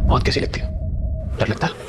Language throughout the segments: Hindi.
मौत कैसी लगती है? डर लगता है?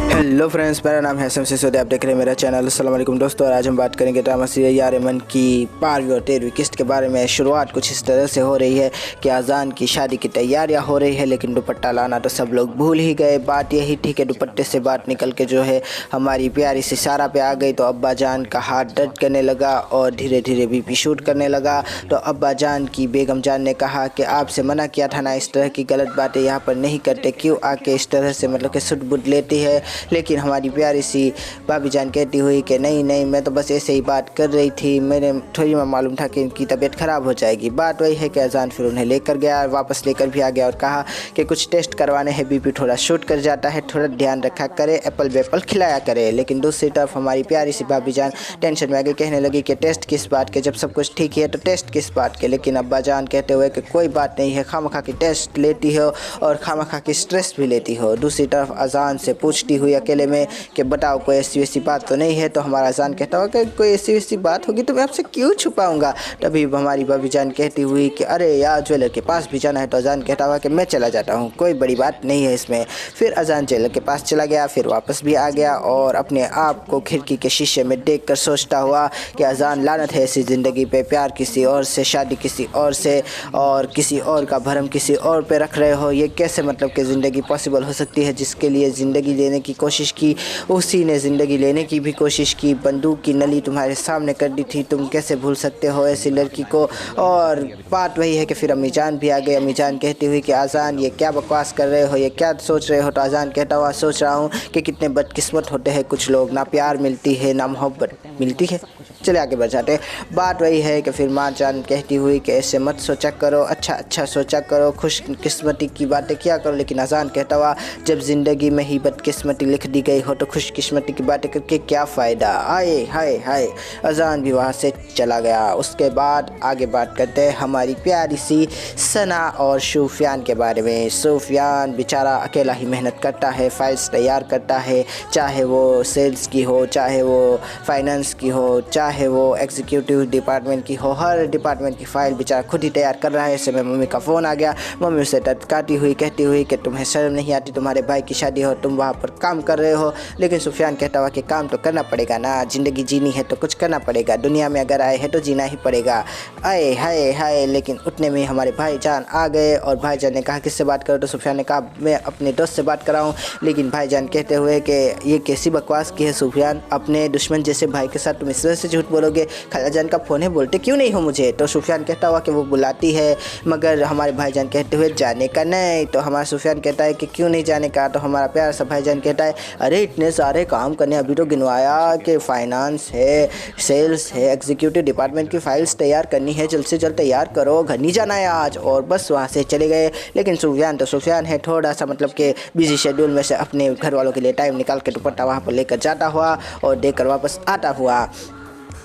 हेलो फ्रेंड्स, मेरा नाम है सिसोदिया। आप देख रहे हैं मेरा चैनल। अस्सलाम वालेकुम दोस्तों। और आज हम बात करेंगे ड्रामा सीरियल यार मन की 12वीं और 13वीं किस्त के बारे में। शुरुआत कुछ इस तरह से हो रही है कि अजान की शादी की तैयारियां हो रही है, लेकिन दुपट्टा लाना तो सब लोग भूल ही गए। बात यही थी कि दुपट्टे से बात निकल के जो है हमारी प्यारी सी सारा पे आ गई, तो अब्बा जान का हाथ दर्द करने लगा और धीरे धीरे बीपी शूट करने लगा। तो अब्बा जान की बेगम जान ने कहा कि आपसे मना किया था ना, इस तरह की गलत बातें यहाँ पर नहीं करते, क्यों आके इस तरह से मतलब कि सुट बुट लेती है। लेकिन हमारी प्यारी सी भाभी जान कहती हुई कि नहीं नहीं, मैं तो बस ऐसे ही बात कर रही थी, मैंने थोड़ी मैं मालूम था कि इनकी तबीयत ख़राब हो जाएगी। बात वही है कि अजान फिर उन्हें लेकर गया, वापस लेकर भी आ गया और कहा कि कुछ टेस्ट करवाने हैं, बीपी थोड़ा शूट कर जाता है, थोड़ा ध्यान रखा करे, एप्पल वेप्पल खिलाया करे। लेकिन दूसरी तरफ हमारी प्यारी सी भाभी जान टेंशन में आ गई, कहने लगी कि टेस्ट किस बात के, जब सब कुछ ठीक है तो टेस्ट किस बात के। लेकिन अब्बा जान कहते हुए कि कोई बात नहीं है, खामखा की टेस्ट लेती हो और खामखा की स्ट्रेस भी लेती हो। दूसरी तरफ अजान से पूछती हुई अकेले में कि बताओ कोई ऐसी वैसी बात तो नहीं है। तो हमारा अजान कहता हुआ कि कोई ऐसी वैसी बात होगी तो मैं आपसे क्यों छुपाऊंगा। तभी हमारी भाभी जान कहती हुई कि अरे यार ज्वेलर के पास भी जाना है। तो अजान कहता हुआ कि मैं चला जाता हूँ, कोई बड़ी बात नहीं है इसमें। फिर अजान ज्वेलर के पास चला गया, फिर वापस भी आ गया और अपने आप को खिड़की के शीशे में देख कर सोचता हुआ कि अजान लानत है ऐसी ज़िंदगी पे, प्यार किसी और से, शादी किसी और से और किसी और का भरम किसी और पे रख रहे हो। ये कैसे मतलब कि ज़िंदगी पॉसिबल हो सकती है? जिसके लिए ज़िंदगी लेने की कोशिश की उसी ने ज़िंदगी लेने की भी कोशिश की। बंदूक की नली तुम्हारे सामने कर दी थी, तुम कैसे भूल सकते हो ऐसी लड़की को। और बात वही है कि फिर अम्मी जान भी आ गई। अम्मी जान कहती हुई कि आज़ान ये क्या बकवास कर रहे हो, ये क्या सोच रहे हो। तो आज़ान कहता हुआ सोच रहा हूँ कि कितने बदकिस्मत होते हैं कुछ लोग, ना प्यार मिलती है ना मोहब्बत मिलती है। चले आगे बढ़ जाते। बात वही है कि फिर माँ जान कहती हुई कि ऐसे मत सोचा करो, अच्छा सोचा करो, खुशकिस्मती की बातें किया करो। लेकिन अजान कहता हुआ जब ज़िंदगी में ही बदकिस्मती लिख दी गई हो तो खुशकिस्मती की बातें करके क्या फ़ायदा। आए हाय हाय, अजान भी वहाँ से चला गया। उसके बाद आगे बात करते हैं हमारी प्यारी सी सना और सूफियान के बारे में। सूफियान बेचारा अकेला ही मेहनत करता है, फाइल्स तैयार करता है, चाहे वो सेल्स की हो, चाहे वो फाइनेंस की हो, चाहे वो एग्जीक्यूटिव डिपार्टमेंट की हो, हर डिपार्टमेंट की फ़ाइल बेचारा खुद ही तैयार कर रहा है। ऐसे में मम्मी का फ़ोन आ गया। मम्मी उसे टटकाती हुई कहती हुई कि तुम्हें शर्म नहीं आती, तुम्हारे भाई की शादी हो, तुम वहाँ पर काम कर रहे हो। लेकिन सुफियान कहता हुआ कि काम तो करना पड़ेगा ना, ज़िंदगी जीनी है तो कुछ करना पड़ेगा, दुनिया में अगर आए हैं तो जीना ही पड़ेगा। आए हाय हाय। लेकिन उतने में हमारे भाईजान आ गए और भाईजान ने कहा किससे बात करो। तो सुफियान ने कहा मैं अपने दोस्त से बात कराऊँ। लेकिन भाईजान कहते हुए कि ये कैसी बकवास की है सुफियान, अपने दुश्मन जैसे भाई के साथ तुम इस तरह से झूठ बोलोगे, खालाजान का फ़ोन है, बोलते क्यों नहीं हो मुझे। तो सुफियान कहता हुआ कि वो बुलाती है, मगर हमारे भाईजान कहते हुए जाने का नहीं। तो हमारा सुफियान कहता है कि क्यों नहीं जाने का। तो हमारा प्यारा सा भाईजान कहता है अरे इतने सारे काम करने, अभी तो गिनवाया कि फाइनेंस है, सेल्स है, एग्जीक्यूटिव डिपार्टमेंट की फाइल्स तैयार करनी है, जल्द से जल्द तैयार करो, घर नहीं जाना है आज। और बस वहाँ से चले गए। लेकिन सुफियान तो सुफियान है, थोड़ा सा मतलब कि बिजी शेड्यूल में से अपने घर वालों के लिए टाइम निकाल के दुपट्टा वहाँ पर लेकर जाता हुआ और देकर वापस आता हुआ।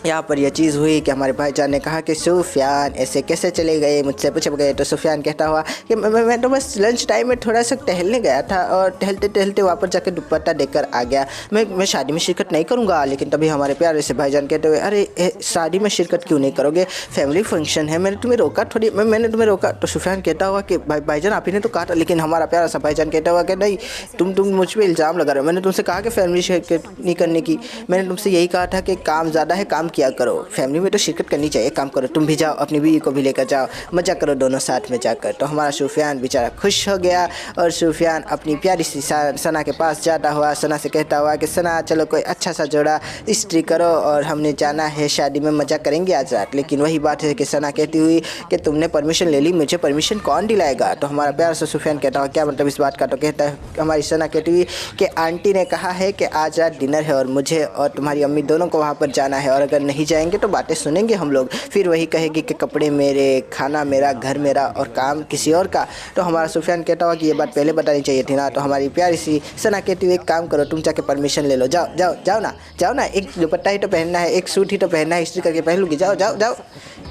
यहाँ पर यह चीज़ हुई कि हमारे भाईजान ने कहा कि सुफियान ऐसे कैसे चले गए, मुझसे पूछ गए। तो सुफियान कहता हुआ कि मैं तो बस लंच टाइम में थोड़ा सा टहलने गया था और टहलते टहलते वापस जाकर दुपट्टा देकर आ गया, मैं शादी में शिरकत नहीं करूँगा। लेकिन तभी हमारे प्यारे से भाईजान कहते हुए अरे शादी में शिरकत क्यों नहीं करोगे, फैमिली फंक्शन है, मैंने तुम्हें रोका थोड़ी, मैंने तुम्हें रोका। तो सुफियान कहता हुआ कि भाईजान आप ही ने तो कहा था। लेकिन हमारा प्यारा सा भाईजान कहता हुआ कि नहीं, तुम मुझ पर इल्ज़ाम लगा रहे हो, मैंने तुमसे कहा कि फैमिली शिरकत नहीं करने की, मैंने तुमसे यही कहा था कि काम ज़्यादा है, काम किया करो, फैमिली में तो शिरकत करनी चाहिए, काम करो, तुम भी जाओ, अपनी बीवी को भी लेकर जाओ, मज़ा करो दोनों साथ में जाकर। तो हमारा सूफियान बेचारा खुश हो गया और सूफियान अपनी प्यारी सी सना के पास जाता हुआ सना से कहता हुआ कि सना चलो कोई अच्छा सा जोड़ा इस्त्री करो और हमने जाना है शादी में, मज़ा करेंगे आज रात। लेकिन वही बात है कि सना कहती हुई कि तुमने परमिशन ले ली, मुझे परमिशन कौन दिलाएगा। तो हमारा प्यारा सा सूफियान कहता हुआ क्या मतलब इस बात का। तो कहता है हमारी सना कहती हुई कि आंटी ने कहा है कि आज रात डिनर है और मुझे और तुम्हारी अम्मी दोनों को वहाँ पर जाना है, और अगर नहीं जाएंगे तो बातें सुनेंगे हम लोग, फिर वही कहेगी कि कपड़े मेरे, खाना मेरा, घर मेरा और काम किसी और का। तो हमारा सुफियान कहता हुआ कि ये बात पहले बतानी चाहिए थी ना। तो हमारी प्यारी सी सना कहती हुई एक काम करो, तुम जाके परमिशन ले लो, जाओ जाओ जाओ ना, एक दुपट्टा ही तो पहनना है, एक सूट ही तो पहनना है, इस्त्री करके पहन लूँगी, जाओ जाओ जाओ,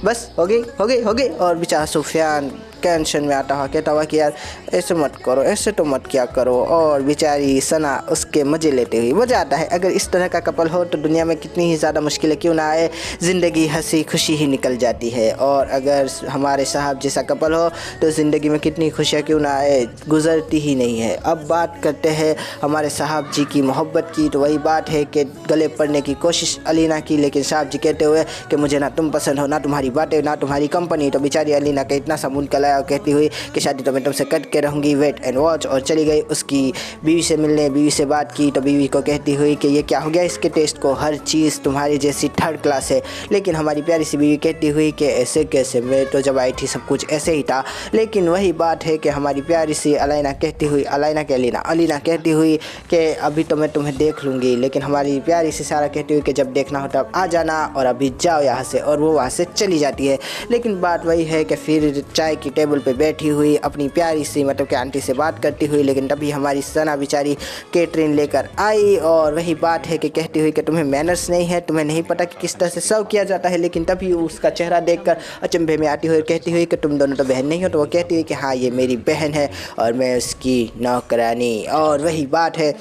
बस हो गई। और बेचारा सुफियान टेंशन में आता हुआ कहता हुआ कि यार ऐसे मत करो, ऐसे तो मत क्या करो, और बेचारी सना उसके मज़े लेते हुए। मज़ा आता है अगर इस तरह का कपल हो तो दुनिया में कितनी ही ज़्यादा मुश्किलें क्यों ना आए, ज़िंदगी हंसी खुशी ही निकल जाती है। और अगर हमारे साहब जैसा कपल हो तो ज़िंदगी में कितनी खुशियाँ क्यों ना आए, गुजरती ही नहीं है। अब बात करते हैं हमारे साहब जी की मोहब्बत की। तो वही बात है कि गले पड़ने की कोशिश अलीना की, लेकिन साहब जी कहते हुए कि मुझे ना तुम पसंद हो, ना तुम्हारी बातें, ना तुम्हारी कंपनी। तो बेचारी अलीना का इतना सा मुंह कलाया और कहती हुई कि शादी तो मैं तुमसे कट के रहूँगी, वेट एंड वॉच। और चली गई उसकी बीवी से मिलने, बीवी से बात की तो बीवी को कहती हुई कि ये क्या हो गया इसके टेस्ट को, हर चीज़ तुम्हारी जैसी थर्ड क्लास है। लेकिन हमारी प्यारी सी बीवी कहती हुई कि ऐसे कैसे, मैं तो जब आई थी सब कुछ ऐसे ही था। लेकिन वही बात है कि हमारी प्यारी सी अलीना कहती हुई, अलीना कहती हुई कि अभी तो मैं तुम्हें देख लूँगी। लेकिन हमारी प्यारी सी सारा कहती हुई कि जब देखना हो तब आ जाना और अभी जाओ यहाँ से। और वो वहाँ से चली जाती है। लेकिन बात वही है कि फिर चाय की टेबल पे बैठी हुई अपनी प्यारी सी मतलब कि आंटी से बात करती हुई, लेकिन तभी हमारी सना बेचारी केटरिन लेकर आई। और वही बात है कि कहती हुई कि तुम्हें मैनर्स नहीं है, तुम्हें नहीं पता कि किस तरह से सर्व किया जाता है। लेकिन तभी उसका चेहरा देखकर अचंभे में आती हुई कहती हुई कि तुम दोनों तो बहन नहीं हो। तो वो कहती हुई कि हाँ ये मेरी बहन है और मैं उसकी नौकरानी। और वही बात है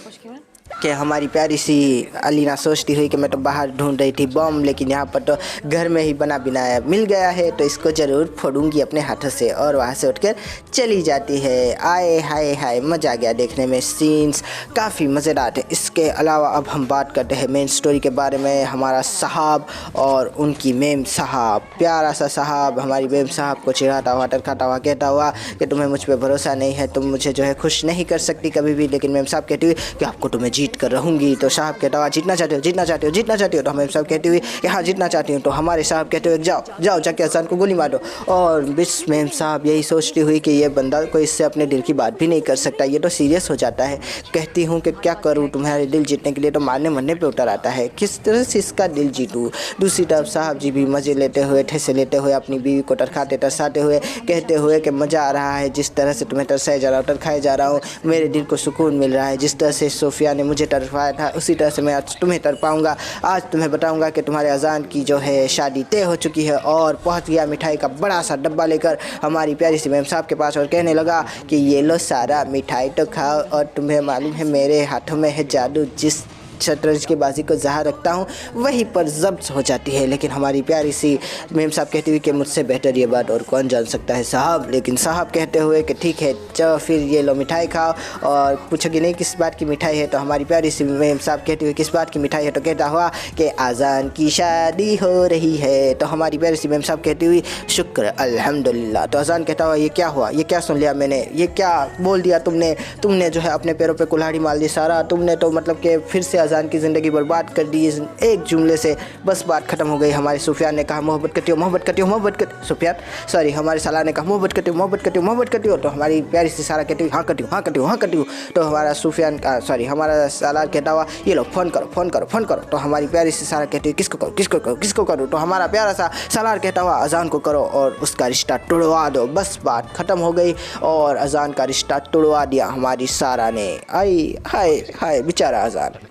कि हमारी प्यारी सी अलीना सोचती हुई कि मैं तो बाहर ढूंढ रही थी बम, लेकिन यहाँ पर तो घर में ही बना बनाया मिल गया है, तो इसको ज़रूर फोड़ूंगी अपने हाथों से। और वहाँ से उठकर चली जाती है। आए हाय हाय, मज़ा आ गया देखने में, सीन्स काफ़ी मज़ेदार थे। इसके अलावा अब हम बात करते हैं मेन स्टोरी के बारे में। हमारा साहब और उनकी मेम साहब, प्यारा सा साहब हमारी मेम साहब को चिढ़ाता हुआ, टरकाता हुआ, कहता हुआ कि तुम्हें मुझ पर भरोसा नहीं है, तुम मुझे जो है खुश नहीं कर सकती कभी भी। लेकिन मेम साहब कहती हुई कि आपको तो मैं जीत कर रहूँगी। तो साहब कहता हुआ जीतना चाहते हो, जीतना चाहते हो, जीतना चाहते हो। तो हमें साहब कहती हुई कि हाँ जीतना चाहती हूँ। तो हमारे साहब कहते हुए जाओ जाओ जाके हसन को गोली मारो। और बिस मेम साहब यही सोचती हुई कि ये बंदा कोई इससे अपने दिल की बात भी नहीं कर सकता, ये तो सीरियस हो जाता है। कहती हूँ कि क्या करूँ, तुम्हारे दिल जीतने के लिए तो मारने मरने पे उतर आता है, किस तरह से इसका दिल जीतूँ। दूसरी तरफ साहब जी भी मज़े लेते हुए, ठेसे लेते हुए, अपनी बीवी को टरखाते तरसाते हुए कहते हुए कि मज़ा आ रहा है जिस तरह से तुम्हें तरसाया जा रहा हूँ, टरखाया जा रहा हूँ, मेरे दिल को सुकून मिल रहा है। जिस तरह से सोफिया ने मुझे तरफाया था उसी तरह से मैं आज तुम्हें तरपाऊँगा। आज तुम्हें बताऊँगा कि तुम्हारे अजान की जो है शादी तय हो चुकी है। और पहुँच गया मिठाई का बड़ा सा डब्बा लेकर हमारी प्यारी सी मेम साहब के पास और कहने लगा कि ये लो सारा मिठाई तो खाओ, और तुम्हें मालूम है मेरे हाथों में है जादू, जिस शतरंज की बाजी को जहाँ रखता हूँ वहीं पर जब्त हो जाती है। लेकिन हमारी प्यारी सी मेम साहब कहती हुई कि मुझसे बेहतर ये बात और कौन जान सकता है साहब। लेकिन साहब कहते हुए कि ठीक है चलो फिर ये लो मिठाई खाओ। और पूछोगे नहीं किस बात की मिठाई है, तो हमारी प्यारी सी मेम साहब कहती हुई किस बात की मिठाई है, तो कहता हुआ कि आज़ान की शादी हो रही है। तो हमारी प्यारी सी मेम साहब कहती हुई शुक्र अल्हम्दुलिल्लाह। तो आज़ान कहता हुआ ये क्या हुआ, ये क्या सुन लिया मैंने, ये क्या बोल दिया तुमने जो है अपने पैरों पर कुल्हाड़ी मार दी सारा, तुमने तो मतलब कि फिर से अजान की ज़िंदगी बर्बाद कर दी एक जुमले से, बस बात ख़त्म हो गई। हमारे सुफियान ने कहा मोहब्बत करती हो, मोहब्बत करती हो, मोहब्बत कर सुफियान सॉरी हमारे साला ने कहा मोहब्बत करती हो, मोहब्बत करती हो, मोहब्बत करती हो। तो हमारी प्यारी सी सारा कहती हुई हाँ करती हूँ, हाँ करती हूँ, हाँ करती हूँ। तो हमारा सुफियान का सॉरी हमारा साला कहता हुआ ये लो फ़ोन करो, फ़ोन करो, फ़ोन करो। तो हमारी प्यारी सी सारा कहती हुई किसको करो, किसको करो, किसको करो। तो हमारा प्यारा सा सालार कहता हुआ अजान को करो और उसका रिश्ता तोड़वा दो, बस बात ख़त्म हो गई। और अजान का रिश्ता तोड़वा दिया हमारी सारा ने। आई हाय हाय बेचारा अजान।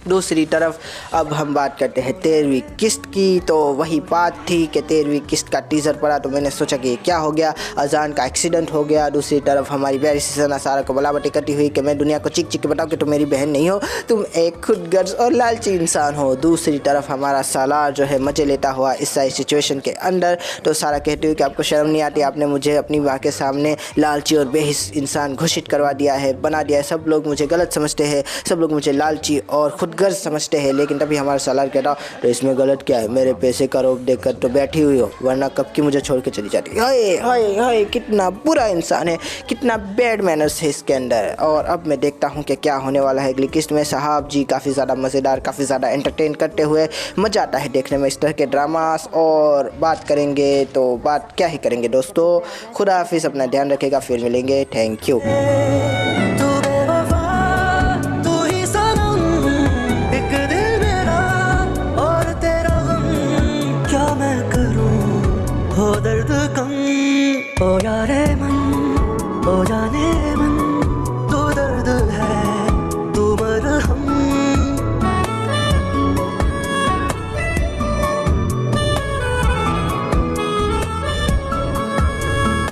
दूसरी तरफ अब हम बात करते हैं 13वीं किस्त की। तो वही बात थी कि 13वीं किस्त का टीज़र पड़ा तो मैंने सोचा कि क्या हो गया, अजान का एक्सीडेंट हो गया। दूसरी तरफ हमारी प्यारी सी सना सारा को बलाबटी करती हुई कि मैं दुनिया को चिक चिक के बताऊँ कि तुम मेरी बहन नहीं हो, तुम एक खुदगर्ज और लालची इंसान हो। दूसरी तरफ हमारा सालार जो है मज़े लेता हुआ इस सारी सिचुएशन के अंदर। तो सारा कहती हुई कि आपको शर्म नहीं आती, आपने मुझे अपनी माँ के सामने लालची और बेहिस इंसान घोषित करवा दिया है, बना दिया है। सब लोग मुझे गलत समझते हैं, सब लोग मुझे लालची और खुदगर्ज समझते हैं। लेकिन तभी हमारा सालार कहता तो इसमें गलत क्या है, मेरे पैसे का रोब देकर तो बैठी हुई हो, वरना कब की मुझे छोड़ के चली जाती। हाय हाय हाय कितना बुरा इंसान है, कितना बैड मैनर्स है इसके अंदर। और अब मैं देखता हूँ कि क्या होने वाला है अगली किस्त में। साहब जी काफ़ी ज़्यादा मज़ेदार, काफ़ी ज़्यादा एंटरटेन करते हुए, मज़ा आता है देखने में इस तरह के ड्रामास। और बात करेंगे तो बात क्या ही करेंगे दोस्तों, खुदा हाफिज़, अपना ध्यान रखेगा, फिर मिलेंगे, थैंक यू।